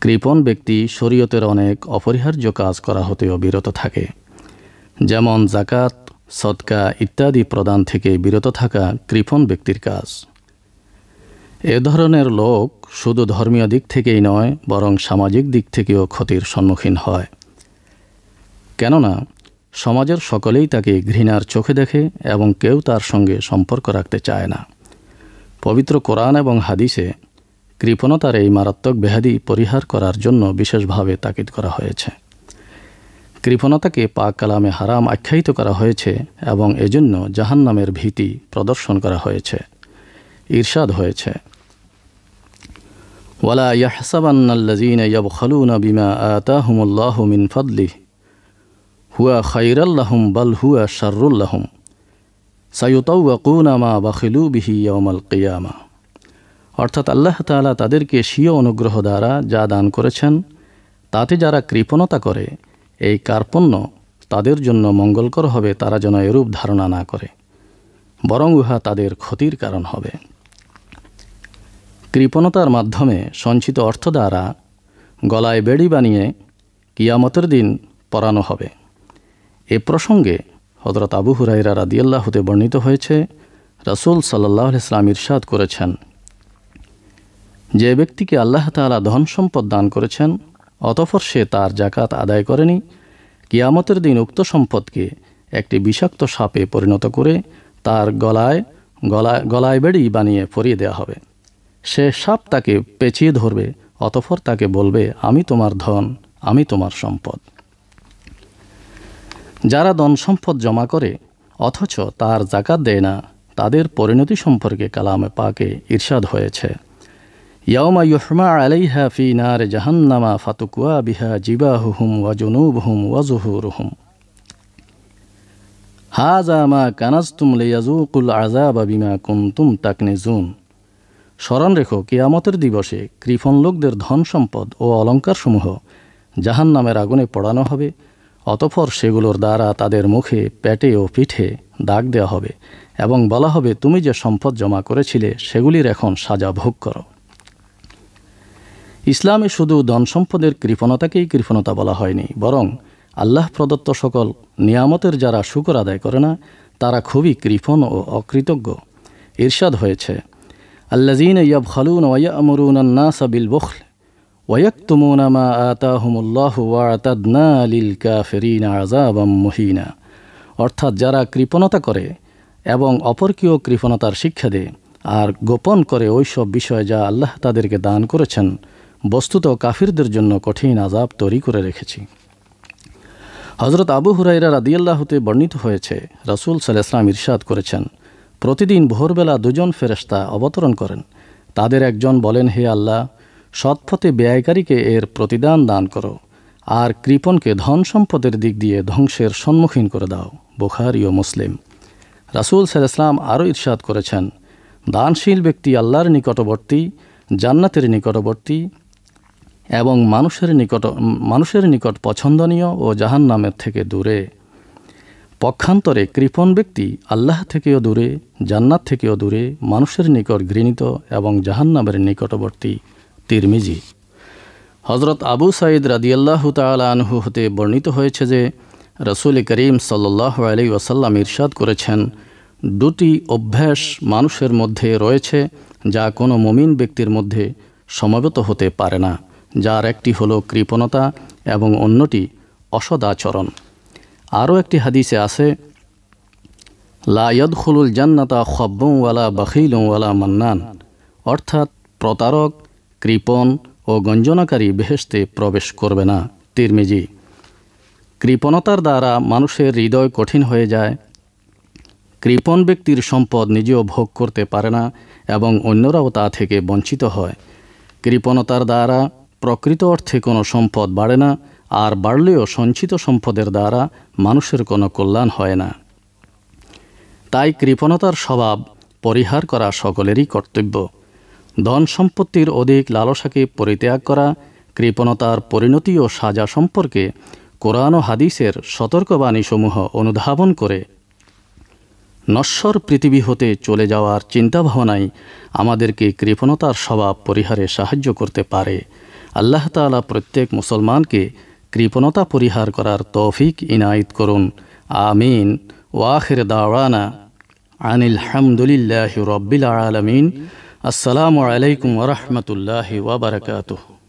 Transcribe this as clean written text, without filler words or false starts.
কৃপণ ব্যক্তি শরীয়তের অনেক অপরিহার্য কাজ করা হতেও বিরত থাকে, যেমন যাকাত, সদকা ইত্যাদি প্রদান থেকে বিরত থাকা কৃপণ ব্যক্তির কাজ। এ ধরনের লোক শুধু ধর্মীয় দিক থেকেই নয়, বরং সামাজিক দিক থেকেও ক্ষতির সম্মুখীন হয়। কেননা সমাজের সকলেই তাকে ঘৃণার চোখে দেখে এবং কেউ তার সঙ্গে সম্পর্ক রাখতে চায় না। পবিত্র কোরআন এবং হাদিসে কৃপণতার এই মারাত্মক ব্যাধি পরিহার করার জন্য বিশেষভাবে তাকিদ করা হয়েছে। কৃপণতাকে পাক কালামে হারাম আখ্যায়িত করা হয়েছে এবং এজন্য জাহান্নামের ভীতি প্রদর্শন করা হয়েছে। ইরশাদ হয়েছে, ওয়ালা ইয়াহসাবান্নাল্লাযীনা ইয়াবখালুনা বিমা আতাহুমুল্লাহু মিন ফাদলিহি হুয়া খায়রাল লাহুম বাল হুয়া শাররুল লাহুম সায়ুতাওয়াকুনা মা বাখিলু বিহি ইয়াওমাল কিয়ামা। অর্থাৎ আল্লাহ তাআলা তাদেরকে স্বীয় অনুগ্রহ দ্বারা যা দান করেছেন তাতে যারা কৃপণতা করে, এই কার্পণ্য তাদের জন্য মঙ্গলকর হবে। তারা যেন এরূপ ধারণা না করে, বরং উহা তাদের ক্ষতির কারণ হবে। কৃপণতার মাধ্যমে সঞ্চিত অর্থ দ্বারা গলায় বেড়ি বানিয়ে কিয়ামতের দিন পরানো হবে। এ প্রসঙ্গে হযরত আবু হুরায়রা রাদিয়াল্লাহু হতে বর্ণিত হয়েছে, রাসূল সাল্লাল্লাহু আলাইহি ওয়াসাল্লাম ইরশাদ করেছেন, যে ব্যক্তিকে আল্লাহ তাআলা ধন সম্পদ দান করেছেন অতঃপর সে তার যাকাত আদায় করেনি, কিয়ামতের দিন উক্ত সম্পদকে একটি বিষাক্ত সাপে পরিণত করে তার গলায় বেড়ি বানিয়ে পরিয়ে দেওয়া হবে। সে সাপ তাকে পেঁচিয়ে ধরবে, অতঃপর তাকে বলবে, আমি তোমার ধন, আমি তোমার সম্পদ। যারা ধন সম্পদ জমা করে অথচ তার যাকাত দেয় না, তাদের পরিণতি সম্পর্কে কালামে পাকে ইরশাদ হয়েছে, ইয়াউমা ইউহমা আলাইহা ফি নার জাহান্নামা ফাতুকওয়া বিহা জিবাহুহুম ওয়া জুনুবুহুম ওয়া যুহুরুহুম হাযা মা কানাজতুম লিয়াযুকুল আযাবা বিমা কুনতুম তাকনিজুন। স্মরণ রেখো, কিয়ামতের দিবসে কৃপণ লোকদের ধন সম্পদ ও অলঙ্কারসমূহ জাহান্নামের আগুনে পোড়ানো হবে। অতঃপর সেগুলোর দ্বারা তাদের মুখে, পেটে ও পিঠে দাগ দেওয়া হবে এবং বলা হবে, তুমি যে সম্পদ জমা করেছিলে সেগুলির এখন সাজা ভোগ করো। ইসলামে শুধু ধন সম্পদের কৃপণতাকেই কৃপণতা বলা হয়নি, বরং আল্লাহ প্রদত্ত সকল নিয়ামতের যারা শুকর আদায় করে না তারা খুবই কৃপণ ও অকৃতজ্ঞ। ইরশাদ হয়েছে, আল্লাযীনা ইয়াবখালুনা ওয়া ইয়া'মুরুনা আন-নাসা বিল বুখল ওয়া ইয়াকতুমুনা মা আতাহুমুল্লাহু ওয়া আ'তাদনা লিল কাফিরিনা আযাবাম মুহিনা। অর্থাৎ যারা কৃপণতা করে এবং অপরকেও কৃপণতার শিক্ষা দেয় আর গোপন করে ওইসব বিষয় যা আল্লাহ তাদেরকে দান করেছেন, বস্তুত কাফিরদের জন্য কঠিন আযাব তৈরি করে রেখেছি। হযরত আবু হুরায়রা রাদিয়াল্লাহু তে বর্ণিত হয়েছে, রাসূল সাল্লাল্লাহু আলাইহি ওয়াসাল্লাম ইরশাদ করেছেন, প্রতিদিন ভোরবেলা দুজন ফেরেশতা অবতরণ করেন। তাদের একজন বলেন, হে আল্লাহ, সৎপথে ব্যয়কারীকে এর প্রতিদান দান করো আর কৃপণকে ধন সম্পদের দিক দিয়ে ধ্বংসের সম্মুখীন করে দাও। বুখারী ও মুসলিম। রাসূল সাল্লাল্লাহু আলাইহি ওয়াসাল্লাম আরও ইরশাদ করেছেন, দানশীল ব্যক্তি আল্লাহর নিকটবর্তী, জান্নাতের নিকটবর্তী এবং মানুষের নিকট পছন্দনীয় ও জাহান্নামের থেকে দূরে। পক্ষান্তরে কৃপণ ব্যক্তি আল্লাহ থেকেও দূরে, জান্নাত থেকেও দূরে, মানুষের নিকট ঘৃণিত এবং জাহান্নামের নিকটবর্তী। তিরমিজি। হযরত আবু সাঈদ রাদিয়াল্লাহু তাআলা আনহু হতে বর্ণিত হয়েছে যে রাসূল করিম সাল্লাল্লাহু আলাইহি ওয়াসাল্লাম ইরশাদ করেছেন, দুটি অভ্যাস মানুষের মধ্যে রয়েছে যা কোনো মুমিন ব্যক্তির মধ্যে সমবেত হতে পারে না, যার একটি হলো কৃপণতা এবং অন্যটি অসদাচরণ। আরও একটি হাদিসে আছে, লা ইয়াদখুলুল জান্নাতা খাব্বুন ওয়ালা বাখিলুন ওয়ালা মান্নান। অর্থাৎ প্রতারক, কৃপণ ও গঞ্জনাকারী বেহেশতে প্রবেশ করবে না। তিরমিজি। কৃপণতার দ্বারা মানুষের হৃদয় কঠিন হয়ে যায়। কৃপণ ব্যক্তির সম্পদ নিজেও ভোগ করতে পারে না এবং অন্যরাও তা থেকে বঞ্চিত হয়। কৃপণতার দ্বারা প্রকৃত অর্থে কোনো সম্পদ বাড়ে না, আর বাড়লেও সঞ্চিত সম্পদের দ্বারা মানুষের কোনো কল্যাণ হয় না। তাই কৃপণতার স্বভাব পরিহার করা সকলেরই কর্তব্য। ধন সম্পত্তির অধিক লালসাকে পরিত্যাগ করা, কৃপণতার পরিণতি ও সাজা সম্পর্কে কোরআন ও হাদিসের সতর্কবাণীসমূহ অনুধাবন করে নশ্বর পৃথিবী হতে চলে যাওয়ার চিন্তাভাবনাই আমাদেরকে কৃপণতার স্বভাব পরিহারে সাহায্য করতে পারে। আল্লাহ তাআলা প্রত্যেক মুসলমানকে কৃপণতা পরিহার করার তৌফিক ইনায়েত করুন। আমিন। ওয়া আখির দাওয়ানা আনিল হামদুলিল্লাহি রাব্বিল আলামিন। আসসালামু আলাইকুম ওয়া রাহমাতুল্লাহি ওয়া বারাকাতুহু।